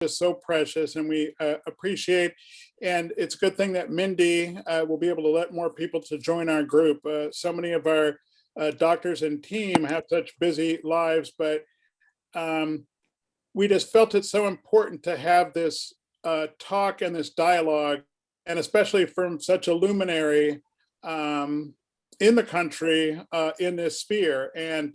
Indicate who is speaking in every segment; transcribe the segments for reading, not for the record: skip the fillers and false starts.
Speaker 1: is so precious, and we appreciate, and it's a good thing that Mindy will be able to let more people to join our group. So many of our doctors and team have such busy lives, but we just felt it so important to have this talk and this dialogue, and especially from such a luminary in the country in this sphere. And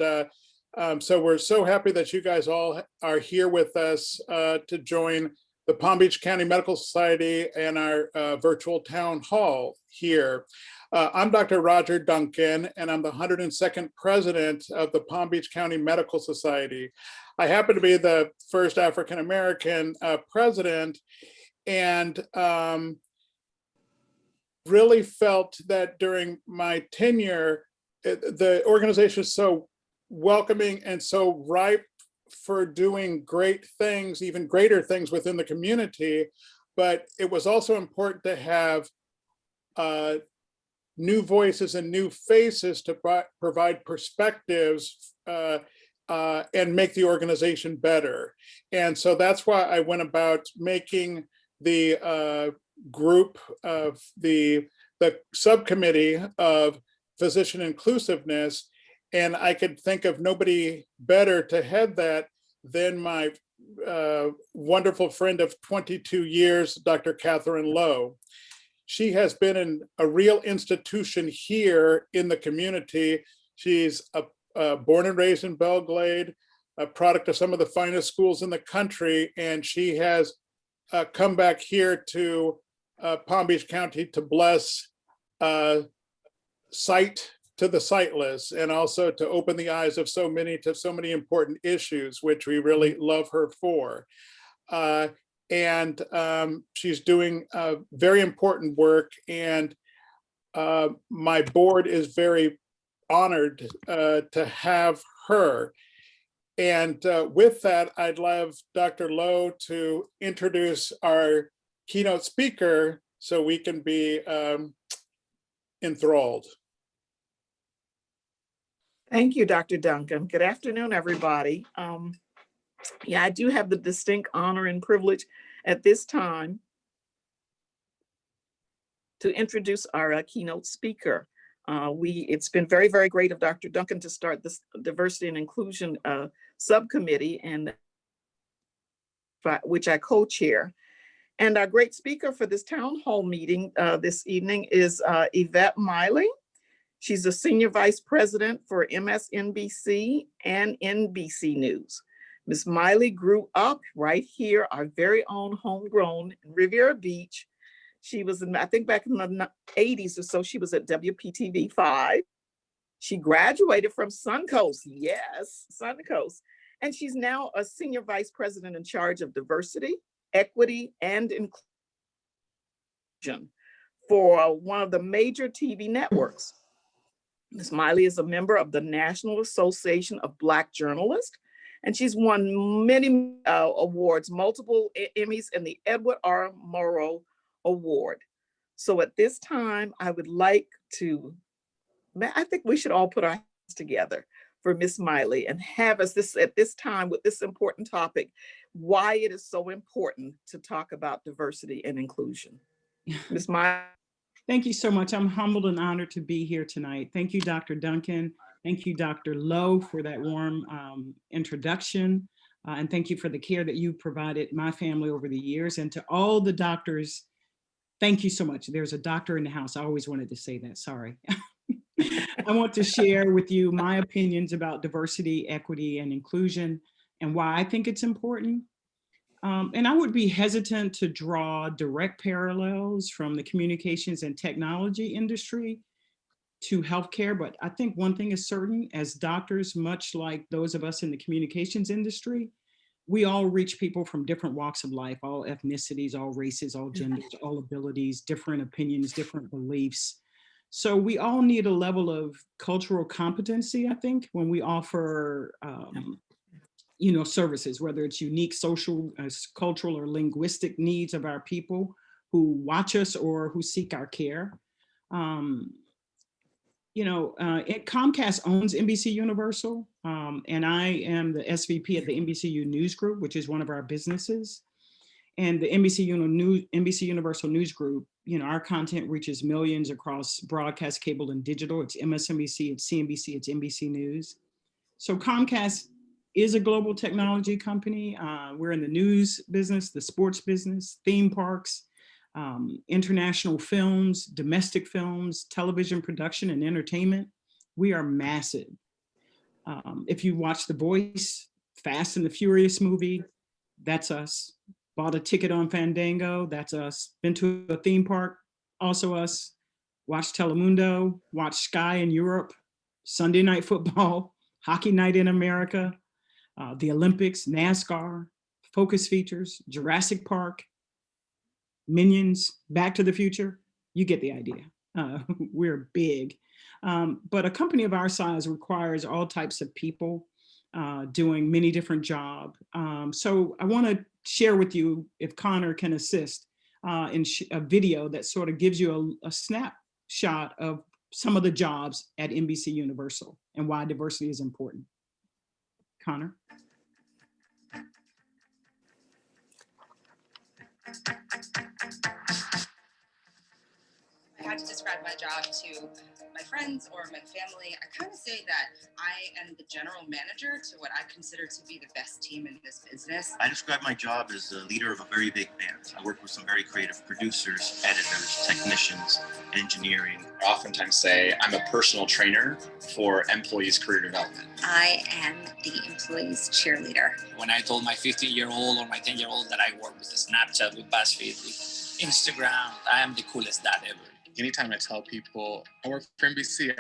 Speaker 1: so we're so happy that you guys all are here with us to join the Palm Beach County Medical Society and our virtual town hall here. I'm Dr. Roger Duncan, and I'm the 102nd president of the Palm Beach County Medical Society. I happen to be the first African-American president, and really felt that during my tenure, the organization is so welcoming and so ripe for doing great things, even greater things within the community. But it was also important to have new voices and new faces to provide perspectives and make the organization better. And so that's why I went about making the group of the subcommittee of physician inclusiveness. And I could think of nobody better to head that than my wonderful friend of 22 years, Dr. Catherine Lowe. She has been a real institution here in the community. She's born and raised in Belglade, a product of some of the finest schools in the country, and she has come back here to Palm Beach County to bless sight to the sightless, and also to open the eyes of so many to so many important issues, which we really love her for. And she's doing very important work, and my board is very honored to have her. And with that, I'd love Dr. Lowe to introduce our keynote speaker so we can be enthralled.
Speaker 2: Thank you, Dr. Duncan. Good afternoon, everybody. Yeah, I do have the distinct honor and privilege at this time to introduce our keynote speaker. It's been very, very great of Dr. Duncan to start this diversity and inclusion subcommittee, and which I co-chair. And our great speaker for this town hall meeting this evening is Yvette Miley. She's a senior vice president for MSNBC and NBC News. Ms. Miley grew up right here, our very own homegrown in Riviera Beach. She was in, I think back in the 80s or so, she was at WPTV 5. She graduated from Suncoast, yes, Suncoast. And she's now a senior vice president in charge of diversity, equity, and inclusion for one of the major TV networks. Ms. Miley is a member of the National Association of Black Journalists, and she's won many awards, multiple Emmys, and the Edward R. Murrow Award. So at this time, I would like to, I think we should all put our hands together for Ms. Miley and have us at this time with this important topic, why it is so important to talk about diversity and inclusion. Ms. Miley.
Speaker 3: Thank you so much. I'm humbled and honored to be here tonight. Thank you, Dr. Duncan. Thank you, Dr. Lowe, for that warm introduction. And thank you for the care that you provided my family over the years. And to all the doctors, thank you so much. There's a doctor in the house. I always wanted to say that, sorry. I want to share with you my opinions about diversity, equity, and inclusion, and why I think it's important. And I would be hesitant to draw direct parallels from the communications and technology industry to healthcare, but I think one thing is certain: as doctors, much like those of us in the communications industry, we all reach people from different walks of life, all ethnicities, all races, all genders, all abilities, different opinions, different beliefs. So we all need a level of cultural competency, I think, when we offer services, whether it's unique social, cultural, or linguistic needs of our people who watch us or who seek our care. Comcast owns NBC Universal, and I am the SVP at the NBCU News Group, which is one of our businesses. And the NBC Universal News Group, our content reaches millions across broadcast, cable, and digital. It's MSNBC, it's CNBC, it's NBC News. So Comcast is a global technology company. We're in the news business, the sports business, theme parks, international films, domestic films, television production, and entertainment. We are massive. If you watch The Voice, Fast and the Furious movie, that's us. Bought a ticket on Fandango, that's us. Been to a theme park, also us. Watched Telemundo, watched Sky in Europe, Sunday Night Football, Hockey Night in America, the Olympics, NASCAR, Focus Features, Jurassic Park, Minions, Back to the Future. You get the idea. We're big. But a company of our size requires all types of people doing many different jobs. So I want to share with you, if Connor can assist, in a video that sort of gives you a snapshot of some of the jobs at NBC Universal and why diversity is important. Connor.
Speaker 4: I had to describe my job to my friends or my family, I kind of say that I am the general manager to what I consider to be the best team in this business.
Speaker 5: I describe my job as a leader of a very big band. I work with some very creative producers, editors, technicians, engineering.
Speaker 6: I oftentimes say I'm a personal trainer for employees' career development.
Speaker 7: I am the employee's cheerleader.
Speaker 8: When I told my 15-year-old or my 10-year-old that I work with Snapchat, with BuzzFeed, with Instagram, I am the coolest dad ever.
Speaker 9: Anytime I tell people I work for NBC,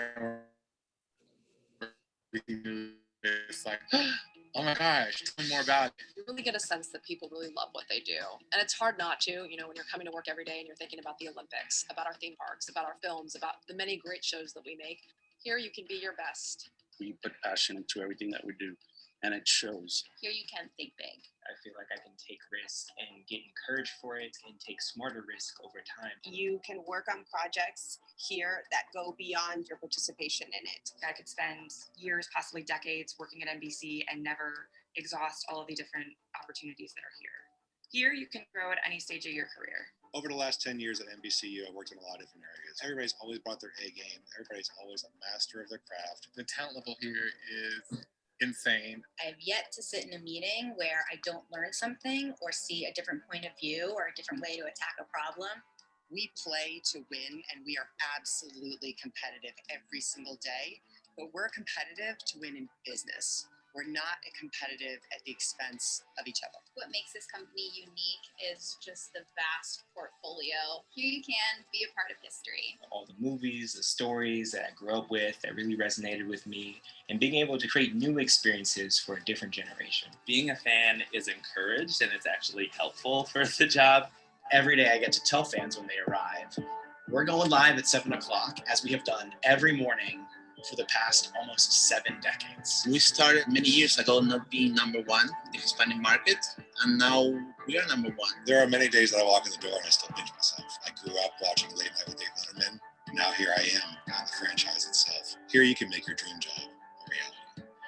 Speaker 9: it's like, oh my gosh, tell me more about it.
Speaker 10: You really get a sense that people really love what they do. And it's hard not to, when you're coming to work every day and you're thinking about the Olympics, about our theme parks, about our films, about the many great shows that we make. Here you can be your best.
Speaker 11: We put passion into everything that we do, and it shows.
Speaker 7: Here you can think big.
Speaker 12: I feel like I can take risks and get encouraged for it and take smarter risks over time.
Speaker 13: You can work on projects here that go beyond your participation in it.
Speaker 4: I could spend years, possibly decades, working at NBC and never exhaust all of the different opportunities that are here. Here you can grow at any stage of your career.
Speaker 14: Over the last 10 years at NBCU, I worked in a lot of different areas. Everybody's always brought their A game. Everybody's always a master of their craft.
Speaker 9: The talent level here is insane.
Speaker 7: I've yet to sit in a meeting where I don't learn something or see a different point of view or a different way to attack a problem.
Speaker 4: We play to win, and we are absolutely competitive every single day, but we're competitive to win in business. We're not competitive at the expense of each other.
Speaker 7: What makes this company unique is just the vast portfolio. Here you can be a part of history.
Speaker 12: All the movies, the stories that I grew up with that really resonated with me, and being able to create new experiences for a different generation.
Speaker 15: Being a fan is encouraged, and it's actually helpful for the job.
Speaker 16: Every day I get to tell fans when they arrive, we're going live at 7 o'clock, as we have done every morning for the past almost 7 decades.
Speaker 17: We started many years ago not being number one in the Hispanic market, and now we are number one.
Speaker 14: There are many days that I walk in the door and I still pinch myself. I grew up watching Late Night with Dave Letterman, and now here I am on the franchise itself. Here you can make your dream job a reality.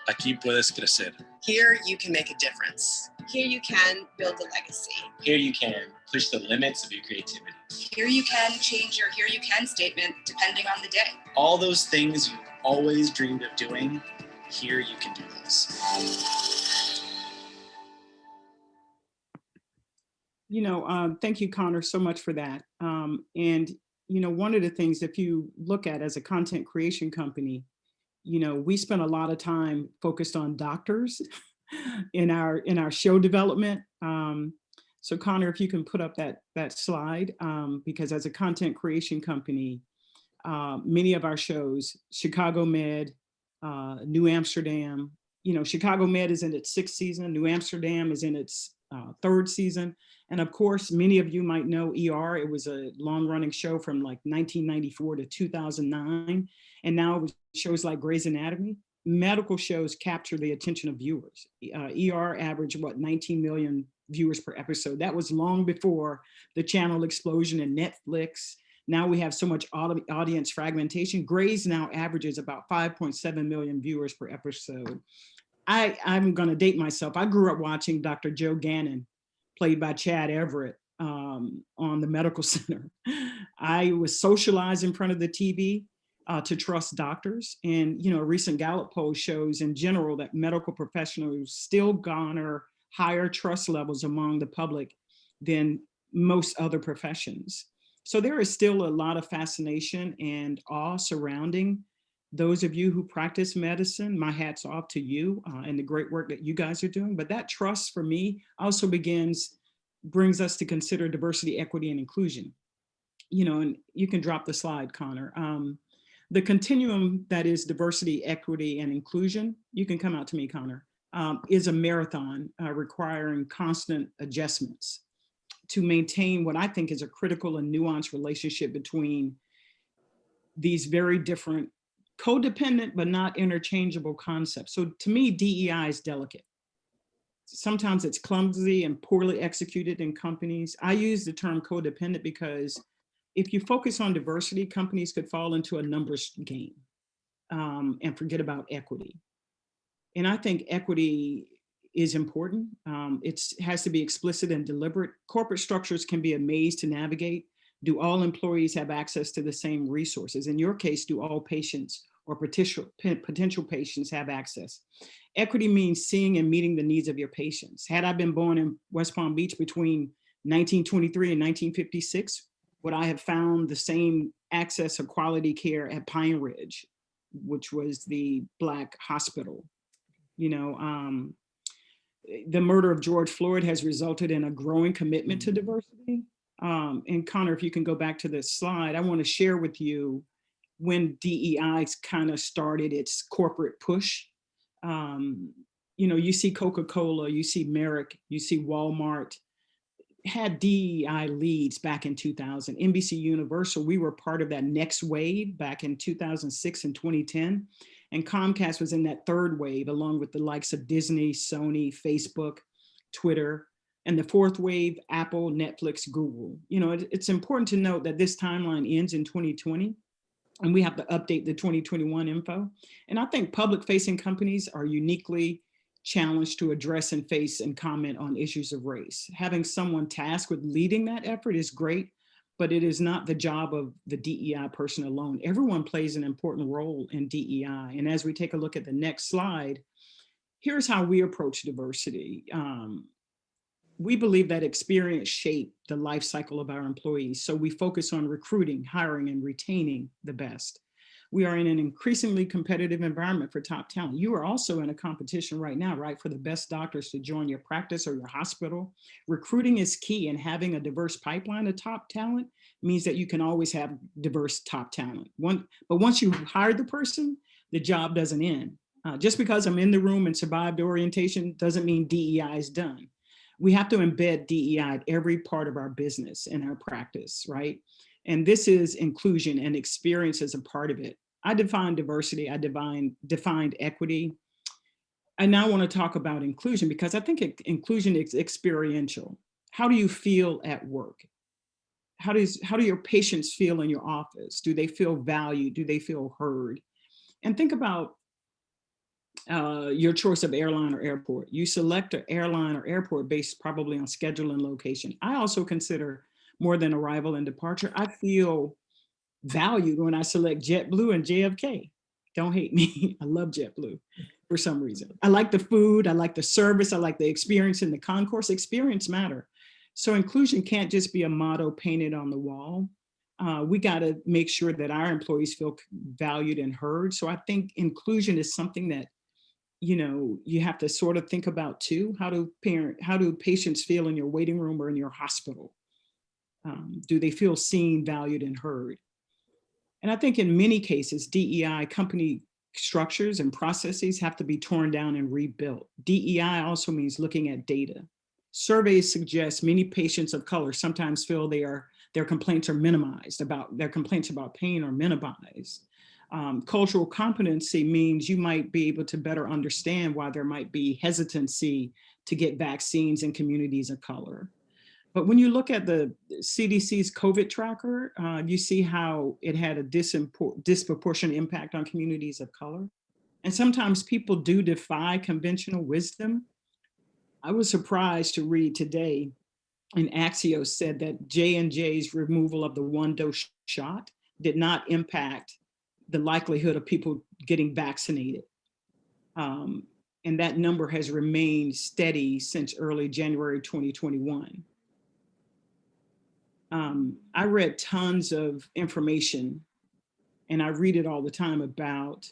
Speaker 11: Aquí puedes crecer.
Speaker 13: Here you can make a difference. Here you can build a legacy.
Speaker 12: Here you can push the limits of your creativity.
Speaker 4: Here you can change your here you can statement depending on the day.
Speaker 16: All those things you've always dreamed of doing, here you can do those.
Speaker 3: Thank you, Connor, so much for that. One of the things, if you look at as a content creation company, we spend a lot of time focused on doctors in our show development. So Connor, if you can put up that slide, because as a content creation company, many of our shows, Chicago Med, New Amsterdam, Chicago Med is in its 6th season, New Amsterdam is in its 3rd season. And of course, many of you might know ER. It was a long-running show from like 1994 to 2009. And now with shows like Grey's Anatomy, medical shows capture the attention of viewers. ER averaged, 19 million viewers per episode. That was long before the channel explosion and Netflix. Now we have so much audience fragmentation. Grey's now averages about 5.7 million viewers per episode. I'm gonna date myself. I grew up watching Dr. Joe Gannon played by Chad Everett, on the medical center. I was socialized in front of the TV to trust doctors. And, you know, a recent Gallup poll shows in general that medical professionals still garner higher trust levels among the public than most other professions. So there is still a lot of fascination and awe surrounding those of you who practice medicine. My hat's off to you and the great work that you guys are doing. But that trust for me also brings us to consider diversity, equity, and inclusion. You know, and you can drop the slide, Connor. The continuum that is diversity, equity, and inclusion, you can come out to me, Connor, is a marathon requiring constant adjustments to maintain what I think is a critical and nuanced relationship between these very different, codependent but not interchangeable concepts. So to me, DEI is delicate. Sometimes it's clumsy and poorly executed in companies. I use the term codependent because if you focus on diversity, companies could fall into a numbers game and forget about equity. And I think equity is important. It has to be explicit and deliberate. Corporate structures can be a maze to navigate. Do all employees have access to the same resources? In your case, do all patients or potential patients have access? Equity means seeing and meeting the needs of your patients. Had I been born in West Palm Beach between 1923 and 1956, would I have found the same access of quality care at Pine Ridge, which was the Black hospital? You know, the murder of George Floyd has resulted in a growing commitment to diversity. And Connor, if you can go back to this slide, I want to share with you when DEI kind of started its corporate push. You know, you see Coca-Cola, you see Merrick, you see Walmart had DEI leads back in 2000. NBC Universal, we were part of that next wave back in 2006 and 2010. And Comcast was in that third wave, along with the likes of Disney, Sony, Facebook, Twitter, and the fourth wave, Apple, Netflix, Google. You know, it's important to note that this timeline ends in 2020, and we have to update the 2021 info. And I think public-facing companies are uniquely challenged to address and face and comment on issues of race. Having someone tasked with leading that effort is great, but it is not the job of the DEI person alone. Everyone plays an important role in DEI. And as we take a look at the next slide, here's how we approach diversity. We believe that experience shape the life cycle of our employees. So we focus on recruiting, hiring, and retaining the best. We are in an increasingly competitive environment for top talent. You are also in a competition right now, right, for the best doctors to join your practice or your hospital. Recruiting is key, and having a diverse pipeline of top talent means that you can always have diverse top talent. But once you hire the person, the job doesn't end. Just because I'm in the room and survived orientation doesn't mean DEI is done. We have to embed DEI at every part of our business and our practice, right? And this is inclusion, and experience as a part of it. I define diversity, I defined equity. I now want to talk about inclusion because I think inclusion is experiential. How do you feel at work? How do your patients feel in your office? Do they feel valued? Do they feel heard? And think about your choice of airline or airport. You select an airline or airport based probably on schedule and location. I also consider more than arrival and departure. I feel valued when I select JetBlue and JFK. Don't hate me. I love JetBlue for some reason. I like the food. I like the service. I like the experience in the concourse. Experience matter. So inclusion can't just be a motto painted on the wall. We got to make sure that our employees feel valued and heard. So I think inclusion is something that, you know, you have to sort of think about too. How do patients feel in your waiting room or in your hospital? Do they feel seen, valued, and heard? And I think in many cases, DEI company structures and processes have to be torn down and rebuilt. DEI also means looking at data. Surveys suggest many patients of color sometimes feel their complaints are minimized, their complaints about pain are minimized. Cultural competency means you might be able to better understand why there might be hesitancy to get vaccines in communities of color. But when you look at the CDC's COVID tracker, you see how it had a disproportionate impact on communities of color. And sometimes people do defy conventional wisdom. I was surprised to read today and Axios said that J&J's removal of the one-dose shot did not impact the likelihood of people getting vaccinated. And that number has remained steady since early January 2021. I read tons of information, and I read it all the time about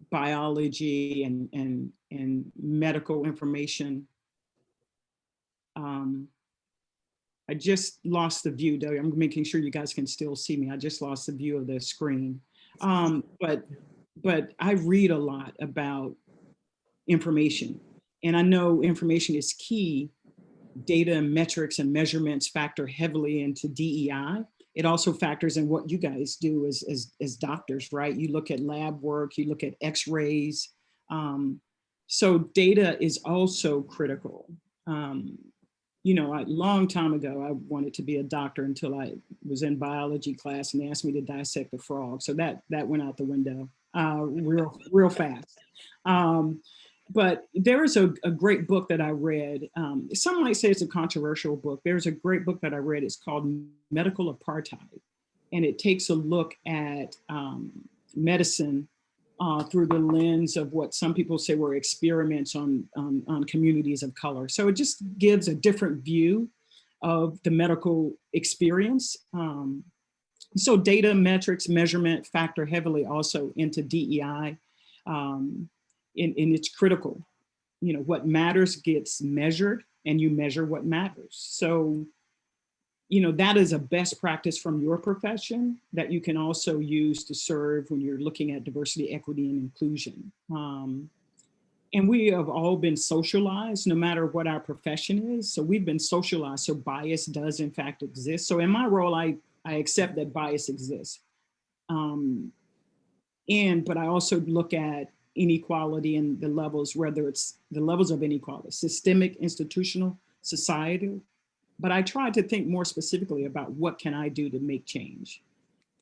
Speaker 3: biology and medical information. I just lost the view, though. I'm making sure you guys can still see me. I just lost the view of the screen. But I read a lot about information, and I know information is key. Data, metrics, and measurements factor heavily into DEI. It also factors in what you guys do as doctors, right? You look at lab work, you look at x-rays. So data is also critical. You know, a long time ago, I wanted to be a doctor until I was in biology class and they asked me to dissect a frog. So that went out the window real fast. But there is a great book that I read. Some might say it's a controversial book. There's a great book that I read. It's called Medical Apartheid. And it takes a look at medicine through the lens of what some people say were experiments on communities of color. So it just gives a different view of the medical experience. So data, metrics, measurement factor heavily also into DEI. And it's critical. You know, what matters gets measured, and you measure what matters. So, you know, that is a best practice from your profession that you can also use to serve when you're looking at diversity, equity, and inclusion. And we have all been socialized, no matter what our profession is. So we've been socialized, so bias does in fact exist. So in my role, I accept that bias exists. But I also look at inequality and the levels, whether it's the levels of inequality, systemic, institutional, societal. But I try to think more specifically about what can I do to make change,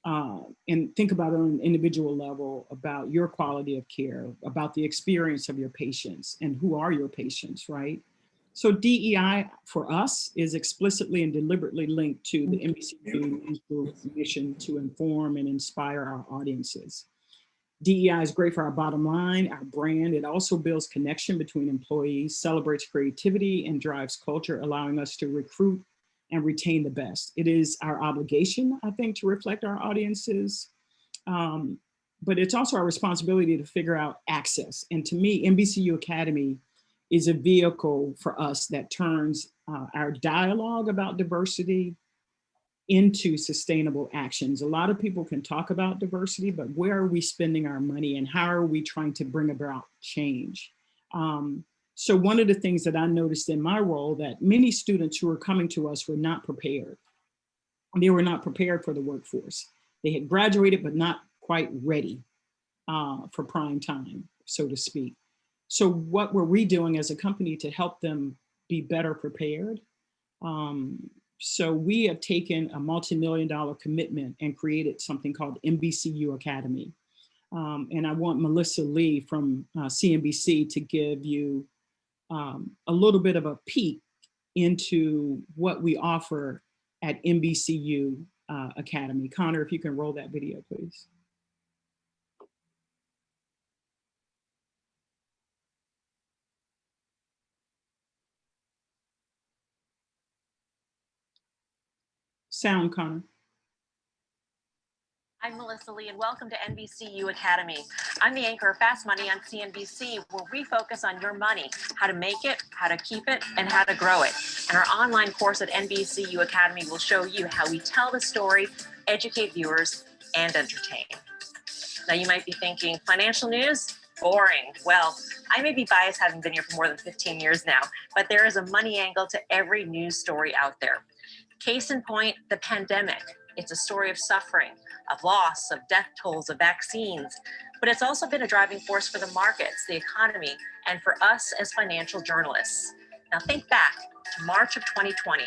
Speaker 3: and think about it on an individual level, about your quality of care, about the experience of your patients, and who are your patients, right? So DEI for us is explicitly and deliberately linked to the NBCU mission to inform and inspire our audiences. DEI is great for our bottom line, our brand. It also builds connection between employees, celebrates creativity, and drives culture, allowing us to recruit and retain the best. It is our obligation, I think, to reflect our audiences, but it's also our responsibility to figure out access. And to me, NBCU Academy is a vehicle for us that turns our dialogue about diversity into sustainable actions. A lot of people can talk about diversity, but where are we spending our money and how are we trying to bring about change? So one of the things that I noticed in my role, that many students who were coming to us were not prepared. They were not prepared for the workforce. They had graduated, but not quite ready for prime time, so to speak. So what were we doing as a company to help them be better prepared? So we have taken a multi-million-dollar commitment and created something called NBCU Academy. And I want Melissa Lee from CNBC to give you a little bit of a peek into what we offer at NBCU Academy. Connor, if you can roll that video, please. Sound, Connor.
Speaker 18: I'm Melissa Lee, and welcome to NBCU Academy. I'm the anchor of Fast Money on CNBC, where we focus on your money, how to make it, how to keep it, and how to grow it. And our online course at NBCU Academy will show you how we tell the story, educate viewers, and entertain. Now you might be thinking, financial news? Boring. Well, I may be biased having been here for more than 15 years now, but there is a money angle to every news story out there. Case in point, the pandemic. It's a story of suffering, of loss, of death tolls, of vaccines, but it's also been a driving force for the markets, the economy, and for us as financial journalists. Now think back to March of 2020.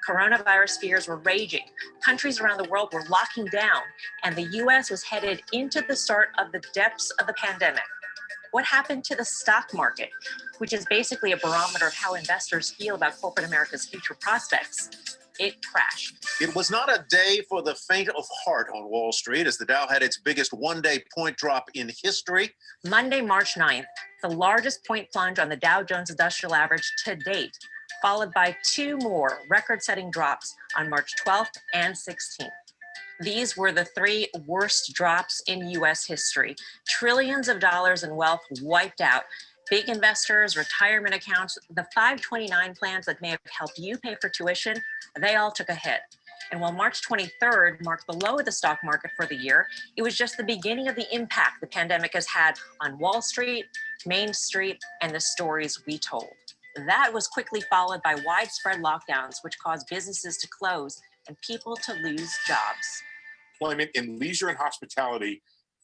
Speaker 18: Coronavirus fears were raging. Countries around the world were locking down, and the US was headed into the start of the depths of the pandemic. What happened to the stock market, which is basically a barometer of how investors feel about corporate America's future prospects? It crashed.
Speaker 19: It was not a day for the faint of heart on Wall Street as the Dow had its biggest one-day point drop in history.
Speaker 18: Monday, March 9th, the largest point plunge on the Dow Jones Industrial Average to date, followed by two more record-setting drops on March 12th and 16th. These were the three worst drops in US history. Trillions of dollars in wealth wiped out. Big investors, retirement accounts, the 529 plans that may have helped you pay for tuition, they all took a hit. And while March 23rd marked the low of the stock market for the year, it was just the beginning of the impact the pandemic has had on Wall Street, Main Street, and the stories we told. That was quickly followed by widespread lockdowns, which caused businesses to close and people to lose jobs.
Speaker 9: Employment in leisure and hospitality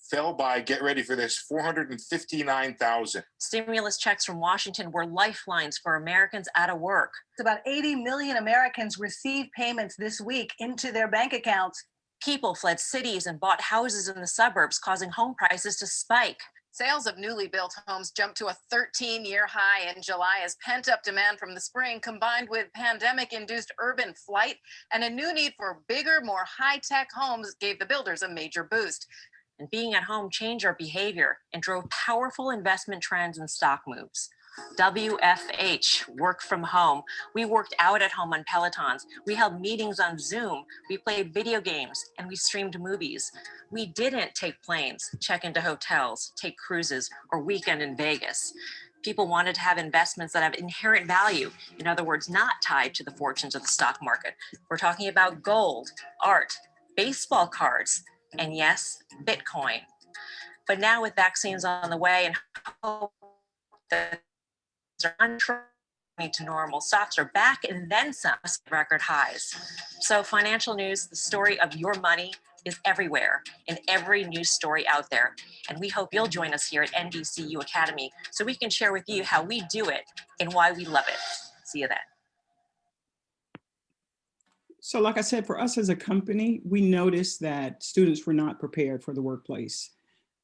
Speaker 9: fell by, get ready for this, 459,000.
Speaker 18: Stimulus checks from Washington were lifelines for Americans out of work.
Speaker 20: About 80 million Americans received payments this week into their bank accounts.
Speaker 18: People fled cities and bought houses in the suburbs, causing home prices to spike.
Speaker 10: Sales of newly built homes jumped to a 13-year high in July as pent-up demand from the spring combined with pandemic-induced urban flight and a new need for bigger, more high-tech homes gave the builders a major boost.
Speaker 18: And being at home changed our behavior and drove powerful investment trends and stock moves. WFH, work from home. We worked out at home on Pelotons. We held meetings on Zoom. We played video games and we streamed movies. We didn't take planes, check into hotels, take cruises, or weekend in Vegas. People wanted to have investments that have inherent value. In other words, not tied to the fortunes of the stock market. We're talking about gold, art, baseball cards, and yes, Bitcoin. But now with vaccines on the way and hope that are to normal, stocks are back and then some, record highs. So financial news, the story of your money is everywhere in every news story out there. And we hope you'll join us here at NBCU Academy so we can share with you how we do it and why we love it. See you then.
Speaker 3: So like I said, for us as a company, we noticed that students were not prepared for the workplace.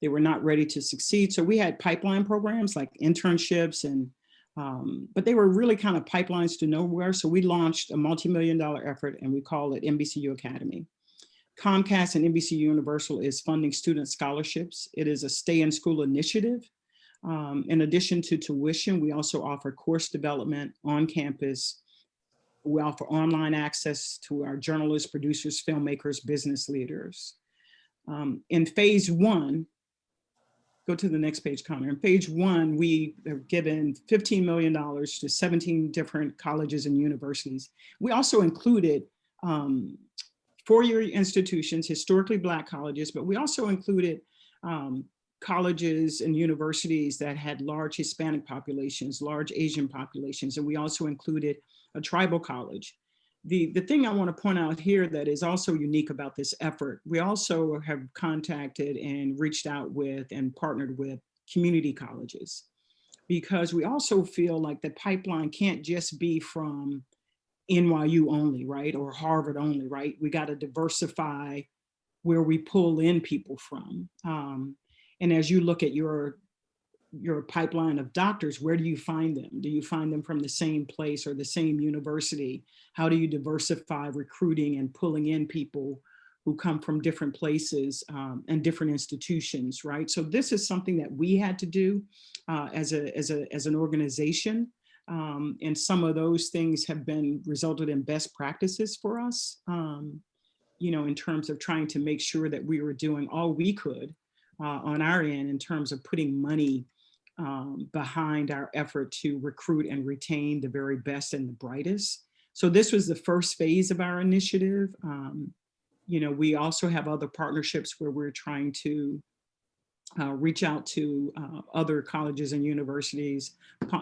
Speaker 3: They were not ready to succeed. So we had pipeline programs like internships and but they were really kind of pipelines to nowhere. So we launched a multi-million-dollar effort and we call it NBCU Academy. Comcast and NBC Universal is funding student scholarships. It is a stay-in-school initiative. In addition to tuition, we also offer course development on campus. We offer online access to our journalists, producers, filmmakers, business leaders. In phase one, go to the next page, Connor. In phase one, we have given $15 million to 17 different colleges and universities. We also included four-year institutions, historically Black colleges, but we also included colleges and universities that had large Hispanic populations, large Asian populations, and we also included a tribal college. The thing I want to point out here that is also unique about this effort, we also have contacted and reached out with and partnered with community colleges, because we also feel like the pipeline can't just be from NYU only, right? Or Harvard only, right? We got to diversify where we pull in people from. And as you look at your pipeline of doctors, where do you find them? Do you find them from the same place or the same university? How do you diversify recruiting and pulling in people who come from different places and different institutions, right? So this is something that we had to do as an organization. And some of those things have been resulted in best practices for us, you know, in terms of trying to make sure that we were doing all we could on our end in terms of putting money behind our effort to recruit and retain the very best and the brightest. So this was the first phase of our initiative. You know, we also have other partnerships where we're trying to reach out to other colleges and universities.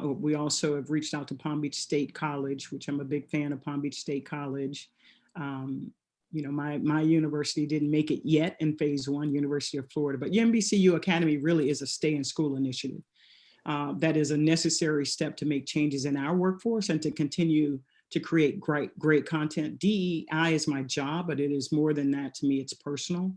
Speaker 3: We also have reached out to Palm Beach State College, which I'm a big fan of Palm Beach State College. You know, my university didn't make it yet in phase one, University of Florida, but NBCU Academy really is a stay in school initiative. That is a necessary step to make changes in our workforce and to continue to create great content. DEI is my job, but it is more than that to me, it's personal.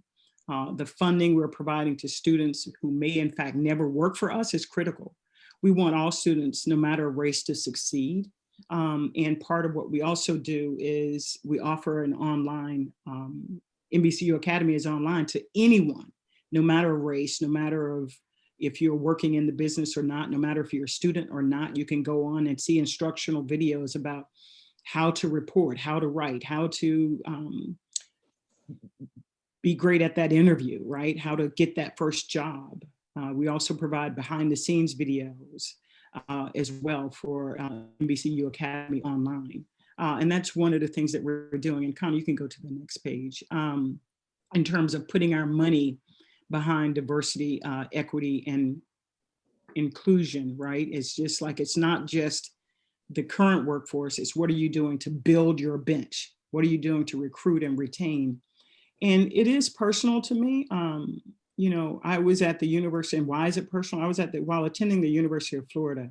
Speaker 3: The funding we're providing to students who may in fact never work for us is critical. We want all students, no matter race, to succeed. And part of what we also do is we offer an online, NBCU Academy is online to anyone, no matter race, no matter if you're working in the business or not, no matter if you're a student or not, you can go on and see instructional videos about how to report, how to write, how to be great at that interview, right? How to get that first job. We also provide behind the scenes videos as well for NBCU Academy online. And that's one of the things that we're doing. And Con, you can go to the next page. In terms of putting our money behind diversity, equity, and inclusion, right? It's just like, it's not just the current workforce, it's what are you doing to build your bench? What are you doing to recruit and retain? And it is personal to me. You know, I was at the university, and why is it personal? I was while attending the University of Florida,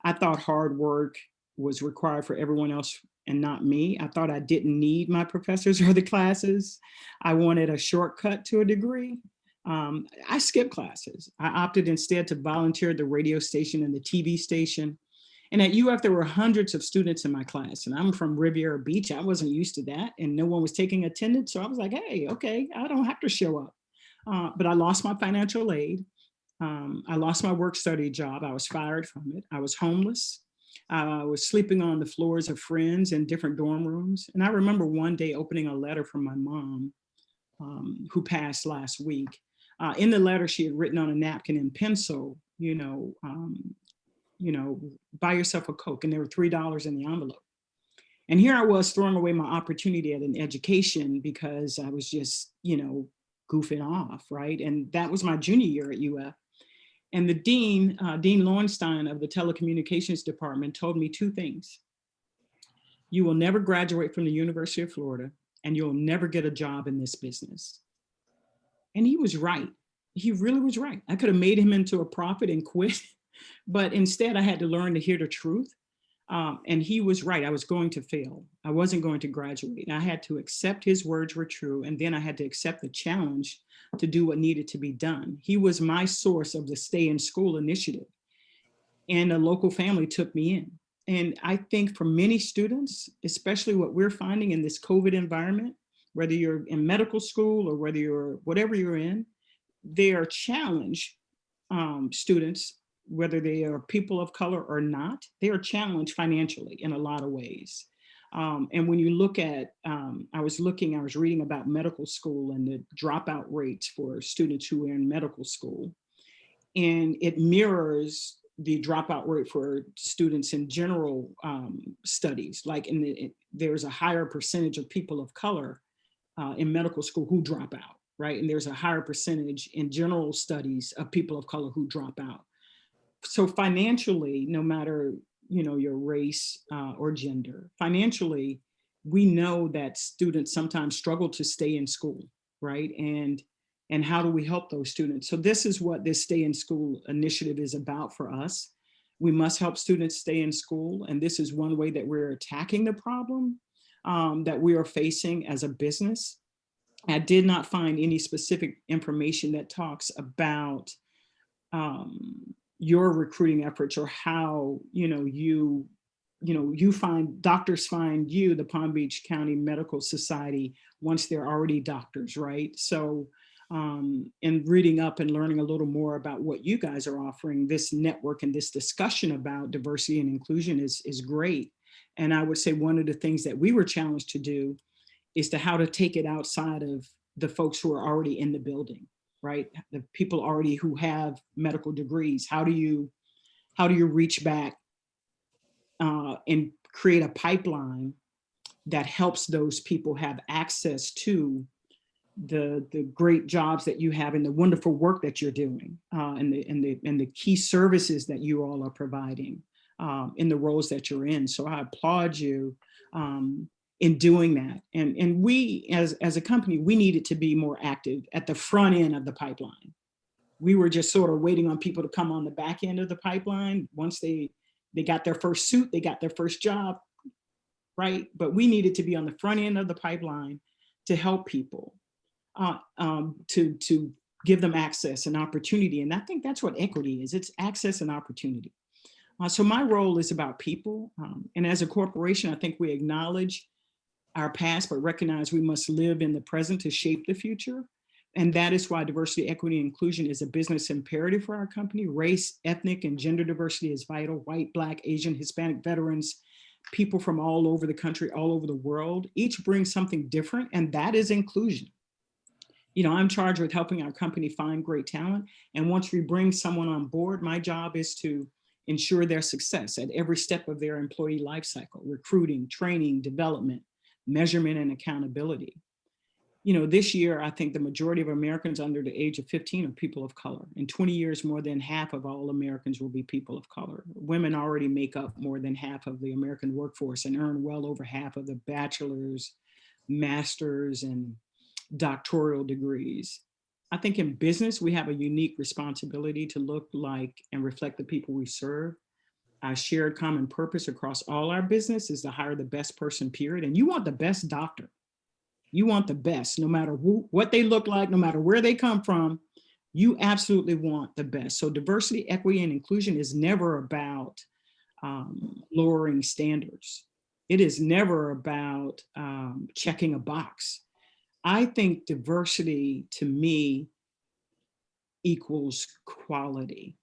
Speaker 3: I thought hard work was required for everyone else and not me. I thought I didn't need my professors or the classes. I wanted a shortcut to a degree. I skipped classes. I opted instead to volunteer at the radio station and the TV station. And at UF, there were hundreds of students in my class, and I'm from Riviera Beach. I wasn't used to that, and no one was taking attendance. So I was like, hey, okay, I don't have to show up. But I lost my financial aid. I lost my work study job. I was fired from it. I was homeless. I was sleeping on the floors of friends in different dorm rooms. And I remember one day opening a letter from my mom, who passed last week. In the letter, she had written on a napkin in pencil, buy yourself a Coke, and there were $3 in the envelope. And here I was throwing away my opportunity at an education because I was just, goofing off, right? And that was my junior year at UF. And the dean, Dean Lowenstein of the telecommunications department, told me two things. You will never graduate from the University of Florida, and you'll never get a job in this business. And he was right. He really was right. I could have made him into a prophet and quit. But instead, I had to learn to hear the truth. And he was right. I was going to fail. I wasn't going to graduate. And I had to accept his words were true. And then I had to accept the challenge to do what needed to be done. He was my source of the Stay in School initiative. And a local family took me in. And I think for many students, especially what we're finding in this COVID environment, whether you're in medical school or whether you're whatever you're in, they are challenged students, whether they are people of color or not, they are challenged financially in a lot of ways. And when you look at, I was reading about medical school and the dropout rates for students who are in medical school. And it mirrors the dropout rate for students in general studies. Like there's a higher percentage of people of color in medical school who drop out, right? And there's a higher percentage in general studies of people of color who drop out. So financially, no matter your race or gender, financially, we know that students sometimes struggle to stay in school, right? And how do we help those students? So this is what this Stay in School initiative is about for us. We must help students stay in school, and this is one way that we're attacking the problem that we are facing as a business. I did not find any specific information that talks about your recruiting efforts or how you find doctors find you, the Palm Beach County Medical Society, once they're already doctors, right? So and reading up and learning a little more about what you guys are offering, this network and this discussion about diversity and inclusion is great. And I would say one of the things that we were challenged to do is to how to take it outside of the folks who are already in the building, right? The people already who have medical degrees. How do you reach back and create a pipeline that helps those people have access to the great jobs that you have and the wonderful work that you're doing and the key services that you all are providing in the roles that you're in. So I applaud you in doing that. And we, as a company, we needed to be more active at the front end of the pipeline. We were just sort of waiting on people to come on the back end of the pipeline. Once they got their first suit, they got their first job, right? But we needed to be on the front end of the pipeline to help people. to give them access and opportunity. And I think that's what equity is. It's access and opportunity. So my role is about people. And as a corporation, I think we acknowledge our past, but recognize we must live in the present to shape the future. And that is why diversity, equity, and inclusion is a business imperative for our company. Race, ethnic, and gender diversity is vital. White, Black, Asian, Hispanic, veterans, people from all over the country, all over the world, each brings something different, and that is inclusion. You know, I'm charged with helping our company find great talent. And once we bring someone on board, my job is to ensure their success at every step of their employee life cycle: recruiting, training, development, measurement, and accountability. You know, this year, I think the majority of Americans under the age of 15 are people of color. In 20 years, more than half of all Americans will be people of color. Women already make up more than half of the American workforce and earn well over half of the bachelor's, master's, and doctoral degrees. I think in business, we have a unique responsibility to look like and reflect the people we serve. Our shared common purpose across all our business is to hire the best person, period. And you want the best doctor. You want the best, no matter what they look like, no matter where they come from, you absolutely want the best. So diversity, equity, and inclusion is never about lowering standards. It is never about checking a box. I think diversity to me equals quality,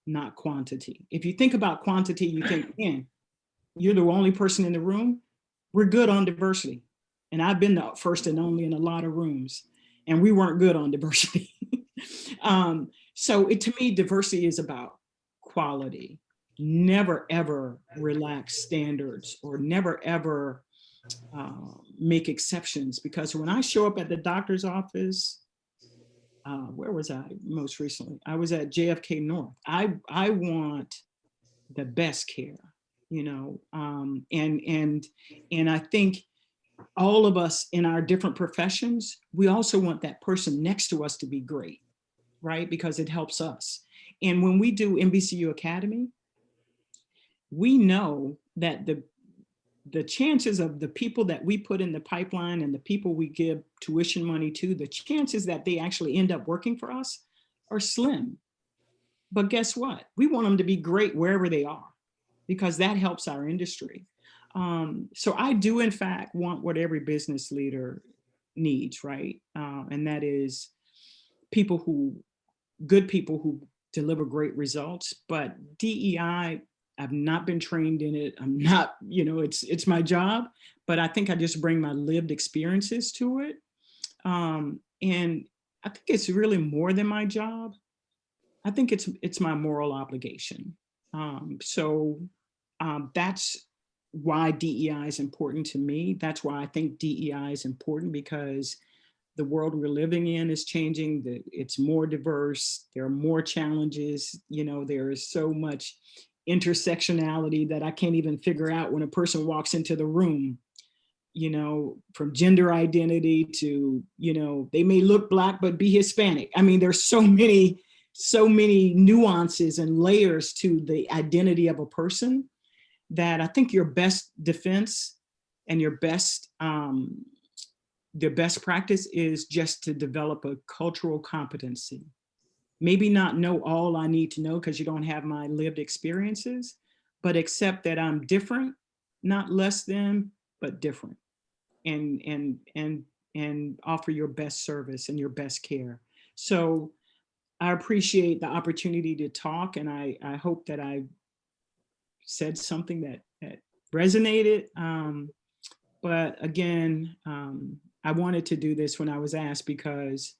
Speaker 3: not quantity. If you think about quantity, you think, man, you're the only person in the room. We're good on diversity. And I've been the first and only in a lot of rooms, and we weren't good on diversity. So to me, diversity is about quality. Never, ever relax standards, or never, ever make exceptions. Because when I show up at the doctor's office, where was I most recently? I was at JFK North. I want the best care, you know, and I think all of us in our different professions, we also want that person next to us to be great, right? Because it helps us. And when we do NBCU Academy, we know that the chances of the people that we put in the pipeline and the people we give tuition money to, the chances that they actually end up working for us are slim. But guess what? We want them to be great wherever they are, because that helps our industry. So I do, in fact, want what every business leader needs, right? And that is good people who deliver great results. But DEI, I've not been trained in it. I'm not, you know, it's my job, but I think I just bring my lived experiences to it. And I think it's really more than my job. I think it's my moral obligation. That's why DEI is important to me. That's why I think DEI is important, because the world we're living in is changing. It's more diverse. There are more challenges. You know, there is so much intersectionality that I can't even figure out when a person walks into the room, you know, from gender identity to, you know, they may look Black but be Hispanic. I mean, there's so many nuances and layers to the identity of a person that I think your best defense and your best the best practice is just to develop a cultural competency. Maybe not know all I need to know because you don't have my lived experiences, but accept that I'm different, not less than, but different, and offer your best service and your best care. So I appreciate the opportunity to talk, and I hope that I said something that resonated. But again, I wanted to do this when I was asked, because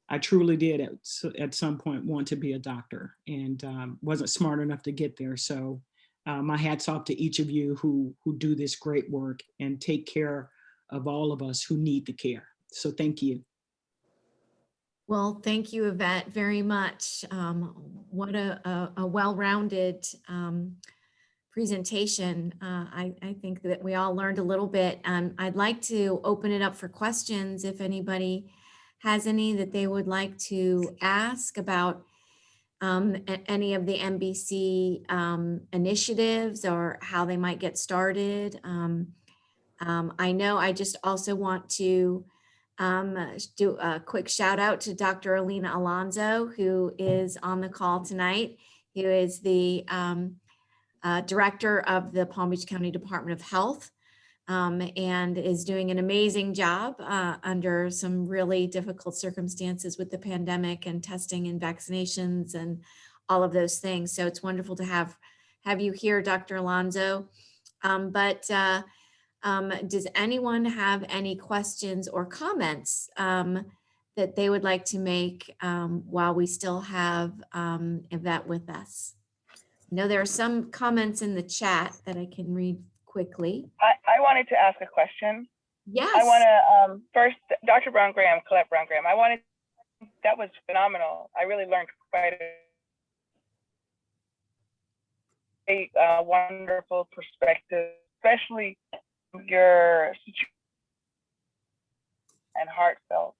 Speaker 3: I truly did at some point want to be a doctor, and wasn't smart enough to get there. So my hat's off to each of you who do this great work and take care of all of us who need the care. So thank you.
Speaker 21: Well, thank you, Yvette, very much. What a well-rounded presentation. I think that we all learned a little bit. I'd like to open it up for questions if anybody has any that they would like to ask about any of the NBC initiatives or how they might get started. I know I just also want to do a quick shout out to Dr. Alina Alonso, who is on the call tonight, who is the director of the Palm Beach County Department of Health, and is doing an amazing job under some really difficult circumstances with the pandemic and testing and vaccinations and all of those things. So it's wonderful to have you here, Dr. Alonso. Does anyone have any questions or comments that they would like to make while we still have Yvette with us? I know there are some comments in the chat that I can read quickly.
Speaker 1: I wanted to ask a question.
Speaker 21: Yes.
Speaker 1: I want to first, Dr. Brown Graham, Colette Brown Graham. That was phenomenal. I really learned quite a wonderful perspective, especially your situation and heartfelt.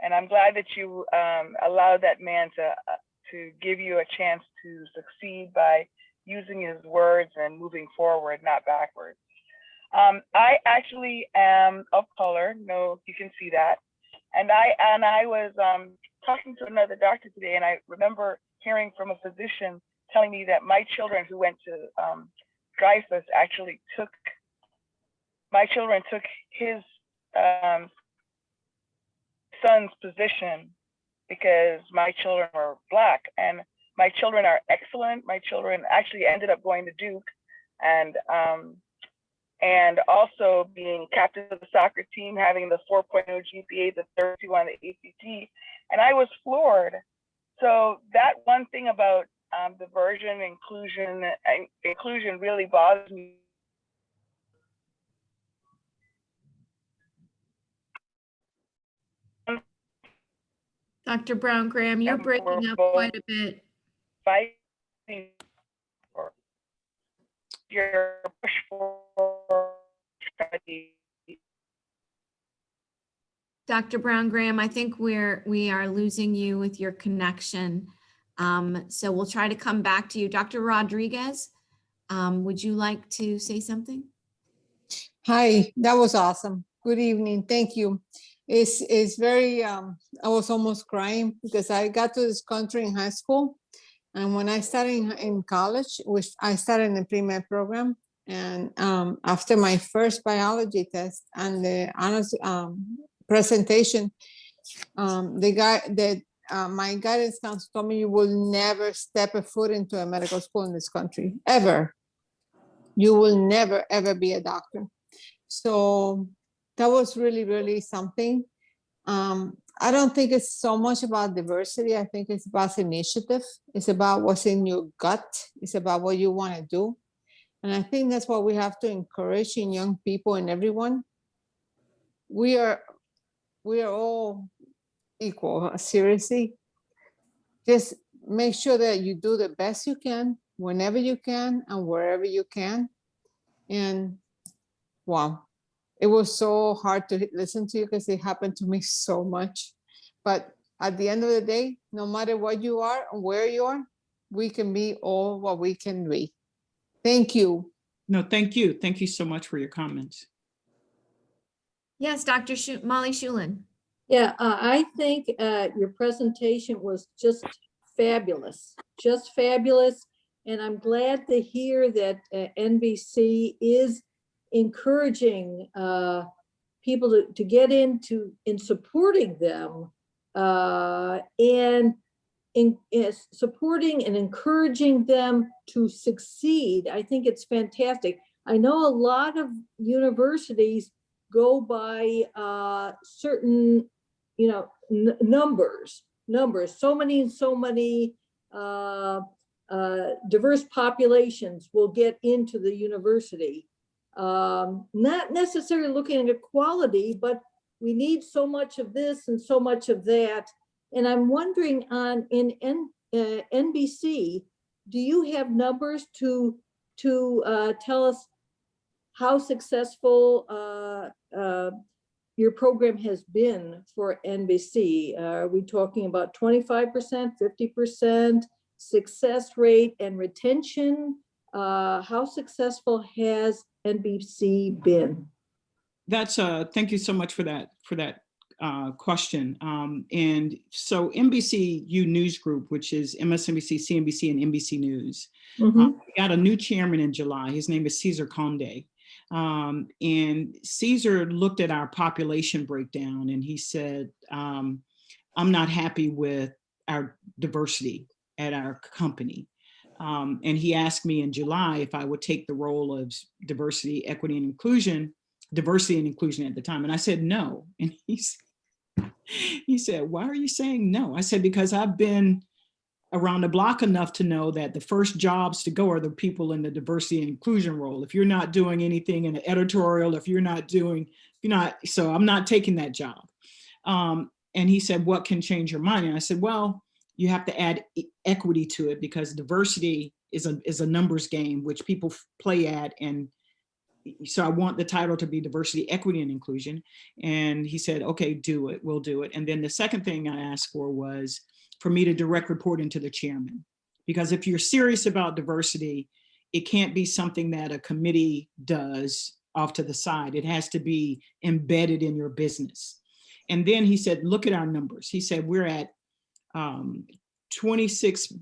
Speaker 1: And I'm glad that you allowed that man to give you a chance to succeed by using his words and moving forward, not backwards. I actually am of color. No, you can see that. And I was talking to another doctor today, and I remember hearing from a physician telling me that my children who went to Dreyfus actually took his son's position because my children were Black, and my children are excellent. My children actually ended up going to Duke, and also being captain of the soccer team, having the 4.0 GPA, the 32 on the ACT, and I was floored. So that one thing about diversion, inclusion really bothers me.
Speaker 21: Dr. Brown Graham, you're breaking up quite a bit.
Speaker 1: Fighting for your push for strategy.
Speaker 21: Dr. Brown Graham, I think we are losing you with your connection. So we'll try to come back to you. Dr. Rodriguez, would you like to say something?
Speaker 22: Hi, that was awesome. Good evening. Thank you. It's very, I was almost crying because I got to this country in high school. And when I started in college, which I started in the pre-med program, and after my first biology test and the honors presentation, my guidance counselor told me, you will never step a foot into a medical school in this country, ever. You will never, ever be a doctor. So that was really, really something. I don't think it's so much about diversity. I think it's about initiative. It's about what's in your gut. It's about what you want to do. And I think that's what we have to encourage in young people and everyone. We are all equal, seriously. Just make sure that you do the best you can, whenever you can and wherever you can. And wow, it was so hard to listen to you because it happened to me so much. But at the end of the day, no matter what you are and where you are, we can be all what we can be. Thank you.
Speaker 3: No, thank you. Thank you so much for your comments.
Speaker 21: Yes, Dr. Molly Shulin.
Speaker 23: Yeah, I think your presentation was just fabulous, And I'm glad to hear that NBC is encouraging people to get into in supporting them and in supporting and encouraging them to succeed. I think it's fantastic. I know a lot of universities go by certain, numbers, so many diverse populations will get into the university. Not necessarily looking at quality, but we need so much of this and so much of that. And I'm wondering in NBC, do you have numbers to tell us how successful your program has been for NBC? Are we talking about 25%, 50% success rate and retention? How successful has NBC been?
Speaker 3: That's thank you so much for that question. And so NBCU News Group, which is MSNBC, CNBC, and NBC News, we got a new chairman in July. His name is Cesar Conde. And Cesar looked at our population breakdown and he said, I'm not happy with our diversity at our company. And he asked me in July if I would take the role of diversity, equity, and inclusion, diversity and inclusion at the time. And I said, no. And he said, why are you saying no? I said, because I've been around the block enough to know that the first jobs to go are the people in the diversity and inclusion role. If you're not doing anything in the editorial, so I'm not taking that job. And he said, what can change your mind? And I said, well, you have to add equity to it because diversity is a numbers game, which people play at. And so I want the title to be diversity, equity, and inclusion. And he said, okay, do it, we'll do it. And then the second thing I asked for was for me to direct report into the chairman. Because if you're serious about diversity, it can't be something that a committee does off to the side. It has to be embedded in your business. And then he said, look at our numbers. He said, we're at 26%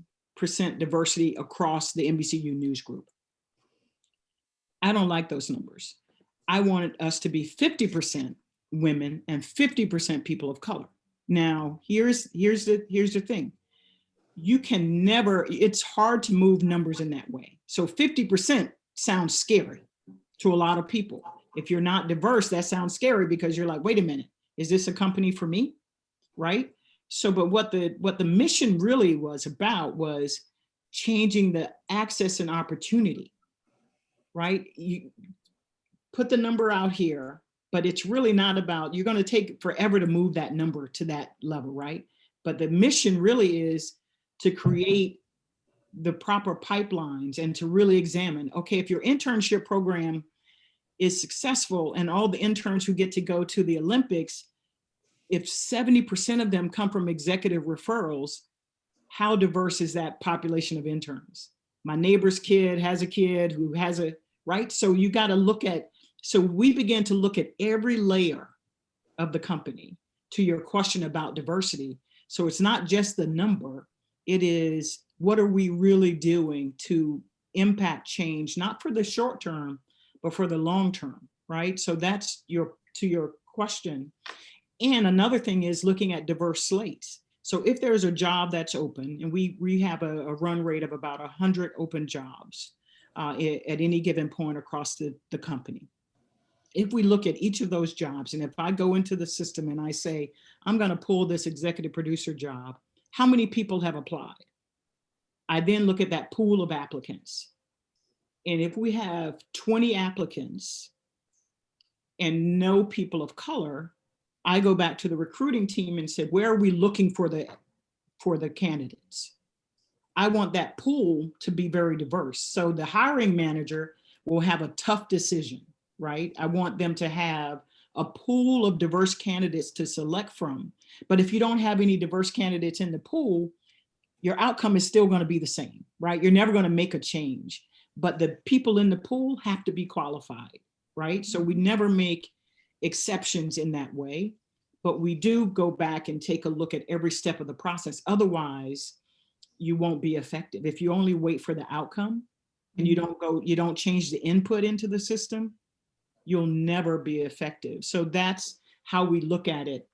Speaker 3: diversity across the NBCU News Group. I don't like those numbers. I wanted us to be 50% women and 50% people of color. Now, here's the thing. You can never, it's hard to move numbers in that way. So 50% sounds scary to a lot of people. If you're not diverse, that sounds scary because you're like, wait a minute, is this a company for me? Right? So, but what the mission really was about was changing the access and opportunity, right? You put the number out here, but it's really not about, you're going to take forever to move that number to that level, right? But the mission really is to create the proper pipelines and to really examine, okay, if your internship program is successful and all the interns who get to go to the Olympics, if 70% of them come from executive referrals, how diverse is that population of interns? My neighbor's kid has a kid who has a, right? So you got to look at, so we began to look at every layer of the company to your question about diversity. So it's not just the number, it is what are we really doing to impact change, not for the short term, but for the long term, right? So that's to your question. And another thing is looking at diverse slates. So if there's a job that's open, and we have a run rate of about 100 open jobs at any given point across the company. If we look at each of those jobs, and if I go into the system and I say, I'm going to pull this executive producer job, how many people have applied? I then look at that pool of applicants. And if we have 20 applicants and no people of color, I go back to the recruiting team and say, where are we looking for the candidates? I want that pool to be very diverse. So the hiring manager will have a tough decision, right? I want them to have a pool of diverse candidates to select from. But if you don't have any diverse candidates in the pool, your outcome is still going to be the same, right? You're never going to make a change, but the people in the pool have to be qualified, right? So we never make exceptions in that way, but we do go back and take a look at every step of the process. Otherwise, you won't be effective. If you only wait for the outcome and you don't change the input into the system, you'll never be effective. So that's how we look at it,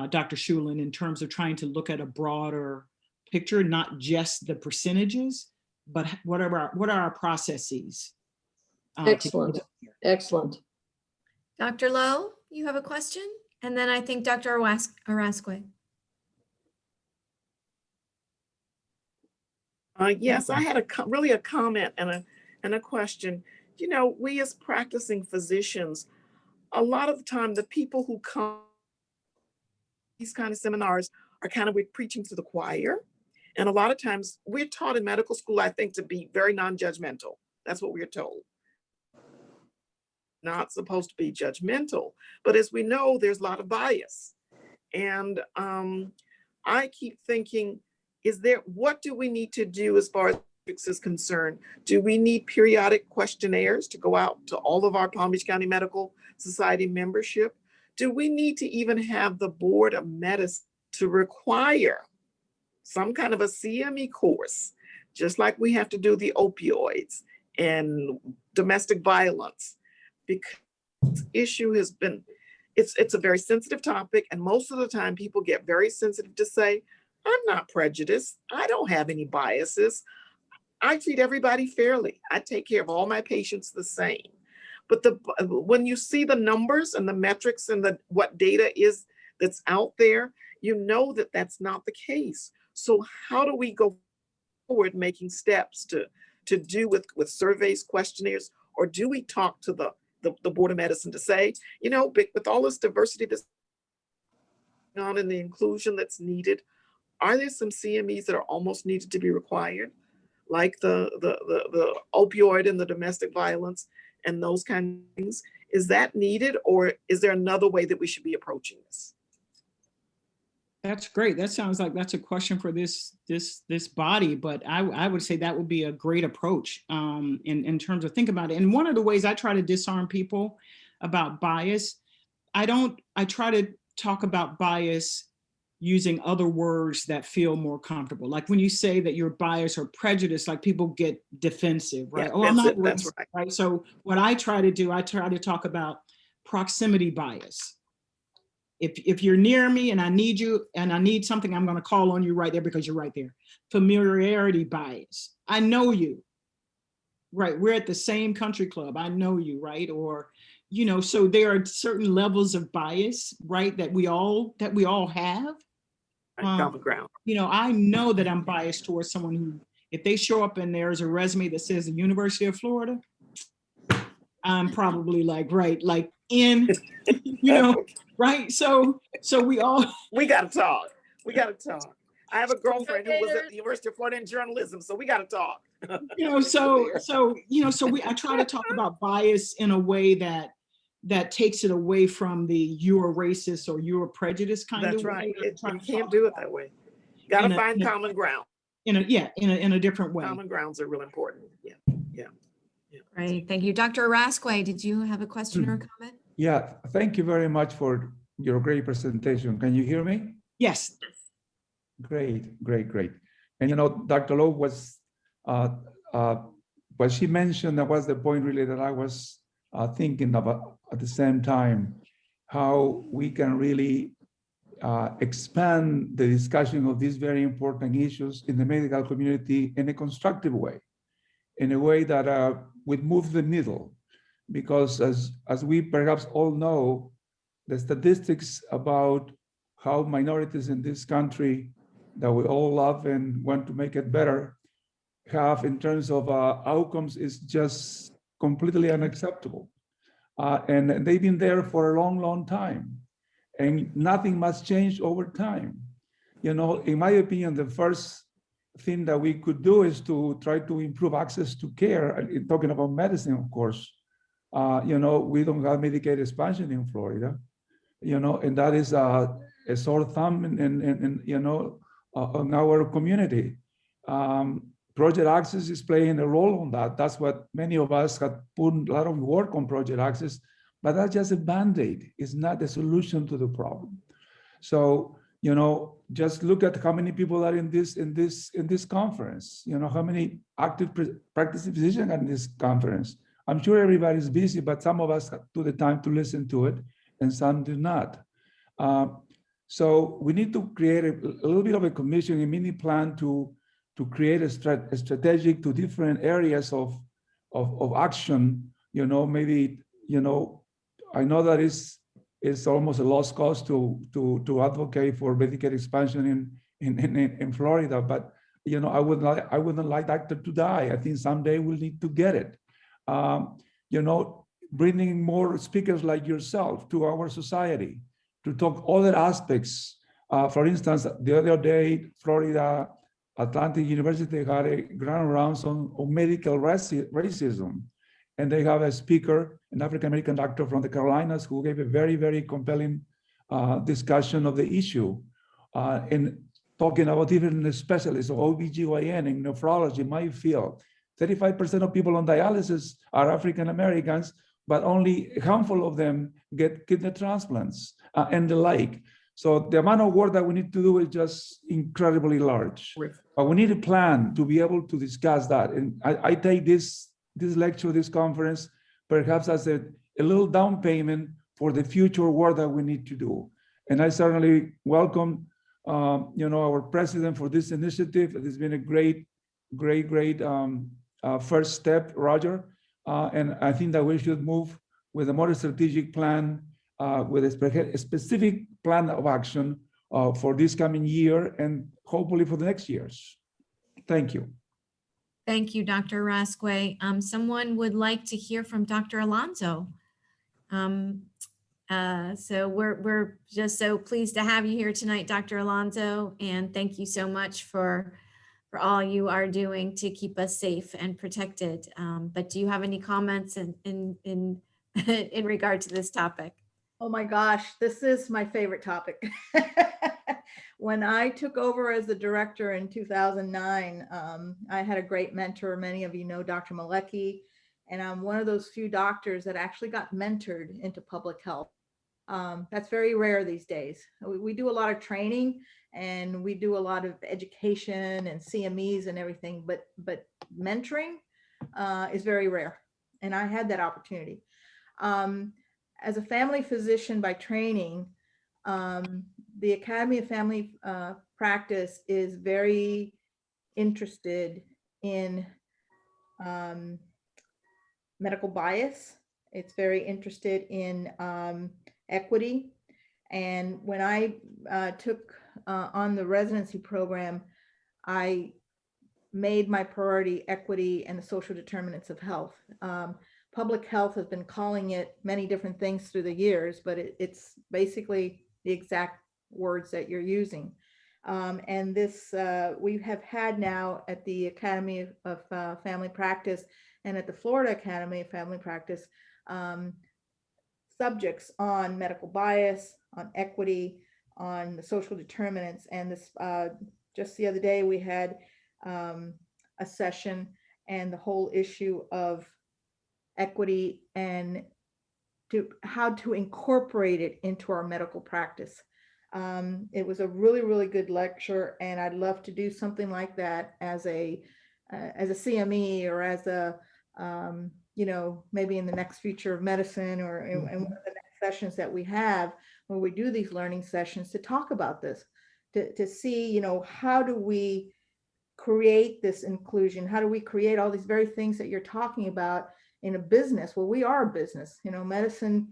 Speaker 3: Dr. Shulin, in terms of trying to look at a broader picture, not just the percentages, but what are our processes?
Speaker 23: Excellent, excellent.
Speaker 21: Dr. Lowe, you have a question? And then I think Dr. Arasque.
Speaker 2: Yes, I had really a comment and a question. You know, we as practicing physicians, a lot of the time, the people who come to these kind of seminars are kind of preaching to the choir. And a lot of times we're taught in medical school, I think, to be very non-judgmental. That's what we're told. Not supposed to be judgmental, but as we know, there's a lot of bias. And I keep thinking, what do we need to do as far as ethics is concerned? Do we need periodic questionnaires to go out to all of our Palm Beach County Medical Society membership? Do we need to even have the Board of Medicine to require some kind of a CME course, just like we have to do the opioids and domestic violence? Because this issue has been, it's a very sensitive topic, and most of the time people get very sensitive to say, I'm not prejudiced. I don't have any biases. I treat everybody fairly. I take care of all my patients the same. But when you see the numbers and the metrics and what data is that's out there, you know that that's not the case. So how do we go forward making steps to do with surveys, questionnaires, or do we talk to the Board of Medicine to say, you know, with all this diversity that's going on and the inclusion that's needed, are there some CMEs that are almost needed to be required, like the opioid and the domestic violence and those kind of things? Is that needed, or is there another way that we should be approaching this?
Speaker 3: That's great. That sounds like that's a question for this body, but I would say that would be a great approach in terms of think about it. And one of the ways I try to disarm people about bias, I try to talk about bias using other words that feel more comfortable. Like when you say that you're biased or prejudiced, like people get defensive, right?
Speaker 2: Yeah,
Speaker 3: oh, I'm not
Speaker 2: that's
Speaker 3: racist, right? So what I try to do, I try to talk about proximity bias. If you're near me and I need you and I need something, I'm going to call on you right there because you're right there. Familiarity bias. I know you, right? We're at the same country club. I know you, right? Or, you know, so there are certain levels of bias, right? That we all have.
Speaker 2: Common ground.
Speaker 3: You know, I know that I'm biased towards someone who, if they show up and there's a resume that says the University of Florida, I'm probably like, right, like in, you know, right? So we
Speaker 2: gotta talk. We gotta talk. I have a girlfriend who was at the University of Florida in journalism, so we gotta talk.
Speaker 3: You know, I try to talk about bias in a way that takes it away from the you're racist or you're prejudiced kind of way.
Speaker 2: That's right. You can't do it that way. Gotta find common ground.
Speaker 3: In a different way.
Speaker 2: Common grounds are real important. Yeah.
Speaker 21: Right. Thank you. Dr. Arasque, did you have a question or a comment?
Speaker 5: Yeah, thank you very much for your great presentation. Can you hear me?
Speaker 3: Yes.
Speaker 5: Great. And you know, Dr. Lowe was, what she mentioned, that was the point really that I was thinking about at the same time, how we can really expand the discussion of these very important issues in the medical community in a constructive way, in a way that would move the needle. Because as we perhaps all know, the statistics about how minorities in this country that we all love and want to make it better have in terms of outcomes is just completely unacceptable. And they've been there for a long, long time. And nothing must change over time. You know, in my opinion, the first thing that we could do is to try to improve access to care. Talking about medicine, of course. You know, we don't have Medicaid expansion in Florida, you know, and that is a sore thumb in you know, on our community. Project Access is playing a role on that. That's what many of us have put a lot of work on Project Access, but that's just a Band-Aid. It's not the solution to the problem. So, you know, just look at how many people are in this conference. You know, how many active practicing physicians are in this conference. I'm sure everybody's busy, but some of us took the time to listen to it, and some do not. So we need to create a little bit of a commission, a mini plan to create a strategic to different areas of action. You know, maybe, you know, I know that it's almost a lost cause to advocate for Medicaid expansion in Florida, but you know, I wouldn't like that to die. I think someday we'll need to get it. You know, bringing more speakers like yourself to our society to talk other aspects. For instance, the other day, Florida Atlantic University had a grand rounds on medical racism. And they have a speaker, an African-American doctor from the Carolinas, who gave a very, very compelling discussion of the issue. And talking about different specialists, OBGYN and nephrology, my field. 35% of people on dialysis are African-Americans but only a handful of them get kidney transplants and the like. So the amount of work that we need to do is just incredibly large. But we need a plan to be able to discuss that. And I take this lecture, this conference, perhaps as a little down payment for the future work that we need to do. And I certainly welcome, our president for this initiative. It has been a great first step, Roger. And I think that we should move with a more strategic plan, with a specific plan of action for this coming year and hopefully for the next years. Thank you.
Speaker 21: Thank you, Dr. Rasque. Someone would like to hear from Dr. Alonso. So we're just so pleased to have you here tonight, Dr. Alonso, and thank you so much for all you are doing to keep us safe and protected. But do you have any comments in regard to this topic?
Speaker 23: Oh my gosh, this is my favorite topic. When I took over as the director in 2009, I had a great mentor. Many of you know Dr. Malecki, and I'm one of those few doctors that actually got mentored into public health. That's very rare these days. We do a lot of training and we do a lot of education and CMEs and everything, but mentoring is very rare. And I had that opportunity. As a family physician by training, the Academy of Family Practice is very interested in medical bias. It's very interested in equity. And when I took on the residency program, I made my priority equity and the social determinants of health. Public health has been calling it many different things through the years, but it's basically the exact words that you're using. And this, we have had now at the Academy of Family Practice and at the Florida Academy of Family Practice, subjects on medical bias, on equity, on the social determinants. And this, just the other day, we had a session and the whole issue of equity and how to incorporate it into our medical practice. It was a really, really good lecture, and I'd love to do something like that as a CME or as a, maybe in the next future of medicine or in one of the next sessions that we have where we do these learning sessions to talk about this, to see, how do we create this inclusion? How do we create all these very things that you're talking about in a business? Well, we are a business. Medicine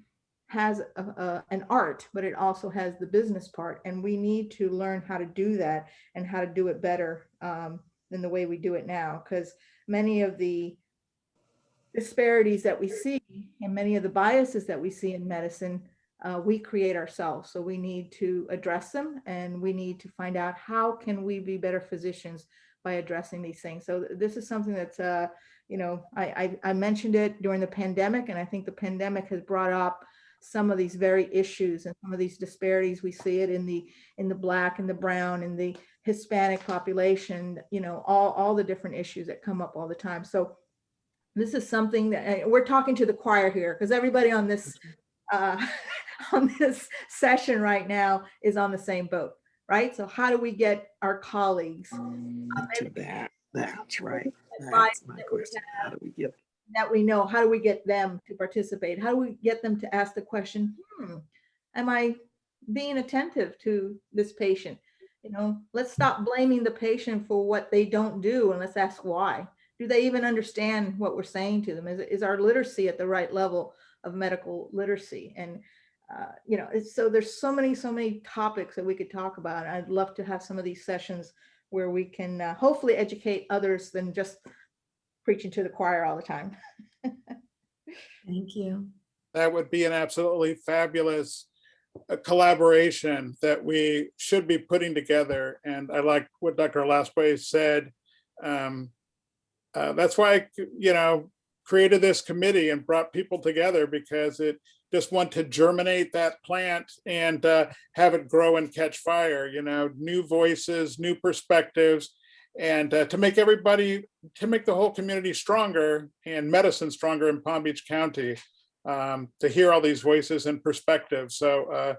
Speaker 23: has an art, but it also has the business part, and we need to learn how to do that and how to do it better than the way we do it now, because many of the disparities that we see and many of the biases that we see in medicine, we create ourselves. So we need to address them, and we need to find out how can we be better physicians by addressing these things. So this is something that's, I mentioned it during the pandemic, and I think the pandemic has brought up some of these very issues and some of these disparities. We see it in the Black and the brown and the Hispanic population, all the different issues that come up all the time. So this is something that we're talking to the choir here, because everybody on this session right now is on the same boat, right? So how do we get our colleagues
Speaker 2: to that? That's right. That's my question. How do we get
Speaker 23: that we know? How do we get them to participate? How do we get them to ask the question, am I being attentive to this patient? Let's stop blaming the patient for what they don't do, and let's ask why. Do they even understand what we're saying to them? Is our literacy at the right level of medical literacy? And so there's so many topics that we could talk about. I'd love to have some of these sessions where we can hopefully educate others than just preaching to the choir all the time.
Speaker 21: Thank you.
Speaker 6: That would be an absolutely fabulous collaboration that we should be putting together. And I like what Dr. Lasque said. That's why I, created this committee and brought people together, because it just want to germinate that plant and have it grow and catch fire, new voices, new perspectives, and to make the whole community stronger and medicine stronger in Palm Beach County. to hear all these voices and perspectives. So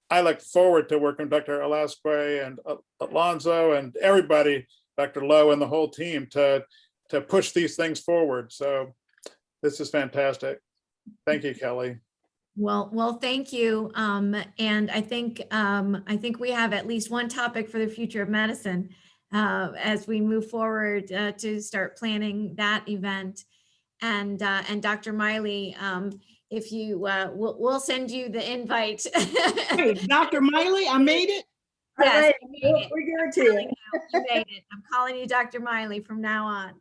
Speaker 6: I look forward to working with Dr. Alasque and Alonso and everybody, Dr. Lowe and the whole team to push these things forward. So this is fantastic. Thank you, Kelly.
Speaker 21: Well, thank you. And I think we have at least one topic for the future of medicine as we move forward to start planning that event. And Dr. Miley, if you we'll send you the invite.
Speaker 3: Hey, Dr. Miley, I made it.
Speaker 21: Yes,
Speaker 23: We're guaranteed.
Speaker 21: you made it. I'm calling you Dr. Miley from now on.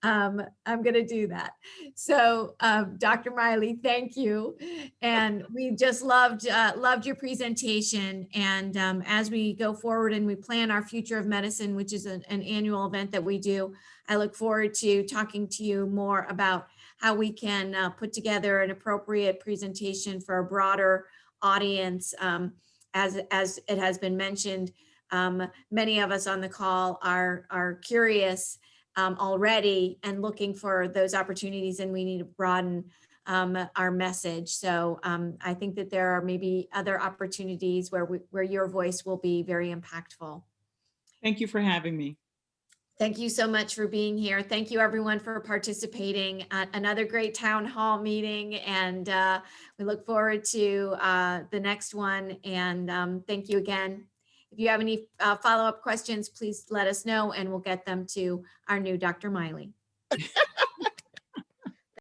Speaker 21: I'm going to do that. So, Dr. Miley, thank you. And we just loved your presentation. And as we go forward and we plan our Future of Medicine, which is an annual event that we do, I look forward to talking to you more about how we can put together an appropriate presentation for a broader audience. As it has been mentioned, many of us on the call are curious already and looking for those opportunities, and we need to broaden our message. So I think that there are maybe other opportunities where your voice will be very impactful.
Speaker 3: Thank you for having me.
Speaker 21: Thank you so much for being here. Thank you everyone for participating at another great town hall meeting. And we look forward to the next one. And thank you again. If you have any follow-up questions, please let us know and we'll get them to our new Dr. Miley.